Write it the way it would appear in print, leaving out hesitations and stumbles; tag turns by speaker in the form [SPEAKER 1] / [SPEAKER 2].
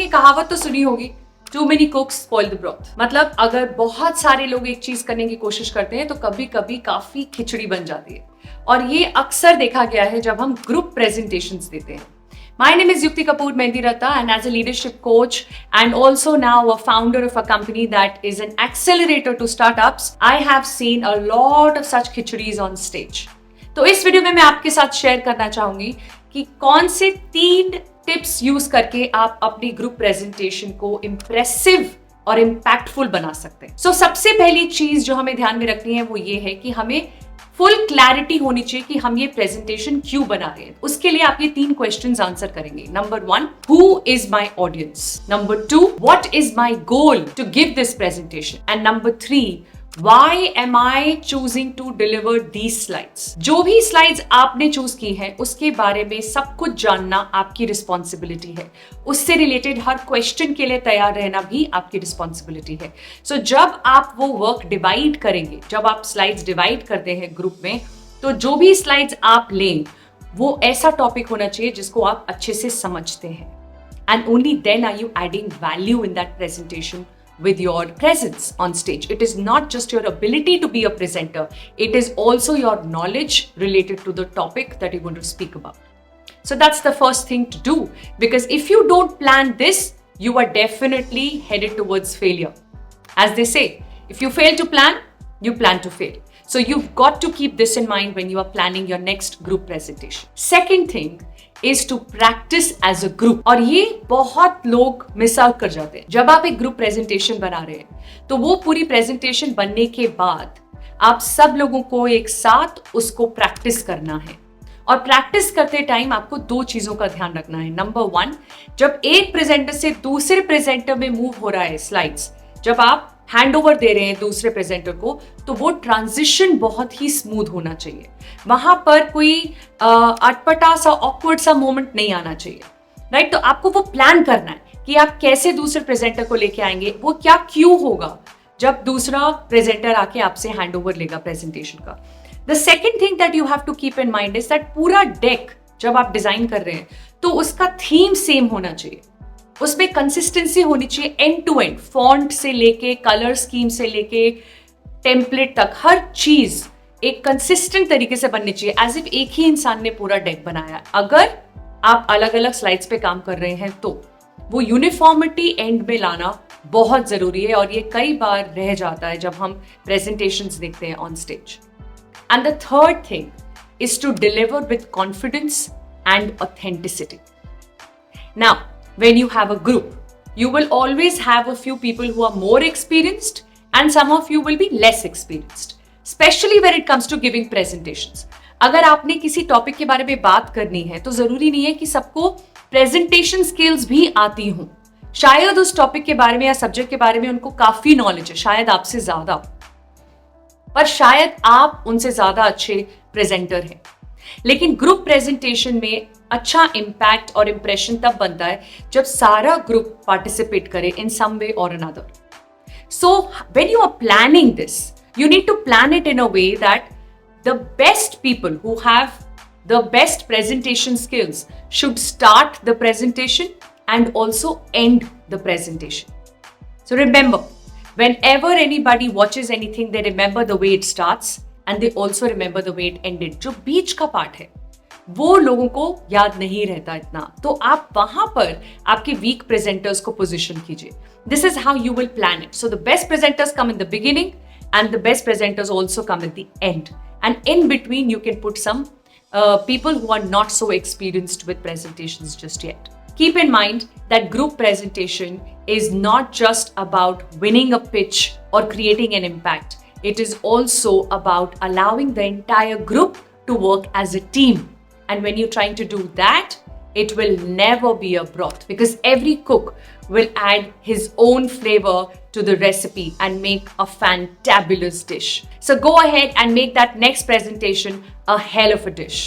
[SPEAKER 1] कहावत तो सुनी होगी, too many cooks spoil the broth. मतलब अगर बहुत सारे लोग एक चीज करने की कोशिश करते हैं तो कभी कभी काफी खिचड़ी बन जाती है, और ये अक्सर देखा गया है जब हम ग्रुप प्रेजेंटेशंस देते हैं। My name is Yukti Kapoor Mehndiratta, and as a leadership coach and also now a founder of a company that is an accelerator to startups, I have seen a lot of such khichadis on stage. तो इस video में मैं आपके साथ share करना चाहूंगी कि कौन से 3 टिप्स यूज करके आप अपनी ग्रुप प्रेजेंटेशन को इम्प्रेसिव और इम्पैक्टफुल बना सकते हैं। So, सबसे पहली चीज जो हमें ध्यान में रखनी है वो ये है कि हमें फुल क्लैरिटी होनी चाहिए कि हम ये प्रेजेंटेशन क्यों बना रहे हैं। उसके लिए आप ये 3 क्वेश्चंस आंसर करेंगे। Number 1, who is my audience? Number 2, what is my goal to give this presentation? And number 3, Why am I choosing to deliver these slides? जो भी स्लाइड्स आपने चूज की है उसके बारे में सब कुछ जानना आपकी रिस्पॉन्सिबिलिटी है। उससे रिलेटेड हर क्वेश्चन के लिए तैयार रहना भी आपकी रिस्पॉन्सिबिलिटी है। सो जब आप वो वर्क डिवाइड करेंगे, जब आप स्लाइड्स डिवाइड करते हैं ग्रुप में, तो जो भी स्लाइड्स आप लें वो ऐसा टॉपिक होना चाहिए जिसको आप अच्छे से समझते हैं। And only then are you adding value in that presentation with your presence on stage. It is not just your ability to be a presenter, it is also your knowledge related to the topic that you're going to speak about. So that's the first thing to do, because if you don't plan this, you are definitely headed towards failure. As they say, if you fail to plan, you plan to fail. So you've got to keep this in mind when you are planning your next group presentation. Second thing is to practice as a group. और ये बहुत लोग miss out कर जाते हैं। जब आप एक ग्रुप प्रेजेंटेशन बना रहे हैं तो वो पूरी प्रेजेंटेशन बनने के बाद आप सब लोगों को एक साथ उसको प्रैक्टिस करना है। और प्रैक्टिस करते टाइम आपको 2 चीजों का ध्यान रखना है। नंबर 1, जब एक प्रेजेंटर से दूसरे प्रेजेंटर में मूव हो रहा है स्लाइड्स, जब आप हैंड ओवर दे रहे हैं दूसरे प्रेजेंटर को, तो वो ट्रांजिशन बहुत ही स्मूथ होना चाहिए। वहां पर कोई अटपटा सा ऑकवर्ड सा मोमेंट नहीं आना चाहिए, राइट? तो आपको वो प्लान करना है कि आप कैसे दूसरे प्रेजेंटर को लेके आएंगे, वो क्या क्यों होगा जब दूसरा प्रेजेंटर आके आपसे हैंड ओवर लेगा प्रेजेंटेशन का। The second thing that you have to keep in mind is that पूरा डेक जब आप डिजाइन कर रहे हैं तो उसका थीम सेम होना चाहिए, उसमें कंसिस्टेंसी होनी चाहिए एंड टू एंड, फॉन्ट से लेके कलर स्कीम से लेके टेम्पलेट तक, हर चीज एक कंसिस्टेंट तरीके से बननी चाहिए, एज इफ एक ही इंसान ने पूरा डेक बनाया। अगर आप अलग अलग स्लाइड्स पे काम कर रहे हैं तो वो यूनिफॉर्मिटी एंड में लाना बहुत जरूरी है, और ये कई बार रह जाता है जब हम प्रेजेंटेशंस देखते हैं on stage. And the third thing is to deliver with confidence and authenticity. Now when you have a group, you will always have a few people who are more experienced and some of you will be less experienced, especially when it comes to giving presentations. अगर आपने किसी topic के बारे में बात करनी है तो जरूरी नहीं है कि सबको प्रेजेंटेशन स्किल्स भी आती हों। शायद उस टॉपिक के बारे में या सब्जेक्ट के बारे में उनको काफी नॉलेज है, शायद आपसे ज्यादा, पर शायद आप उनसे ज्यादा अच्छे प्रेजेंटर हैं। लेकिन ग्रुप प्रेजेंटेशन में अच्छा इम्पैक्ट और इंप्रेशन तब बनता है जब सारा ग्रुप पार्टिसिपेट करे इन some way or another. So when you are planning this, you need to plan it in a way that the best people who have the best presentation skills should start the presentation and also end the presentation. So remember, whenever anybody watches anything, they remember the way it starts and they also remember the way it ended. जो बीच का part है वो लोगों को याद नहीं रहता इतना, तो आप वहां पर आपके वीक प्रेजेंटर्स को पोजीशन कीजिए। This is how you will plan it. So the best presenters come in the beginning and the best presenters also come in the end, and in between you can put some people who are not so experienced with presentations just yet. Keep in mind that group presentation is not just about winning a pitch or creating an impact. It is also about allowing the entire group to work as a team. And when you're trying to do that, it will never be a broth, because every cook will add his own flavor to the recipe and make a fantabulous dish. So go ahead and make that next presentation a hell of a dish.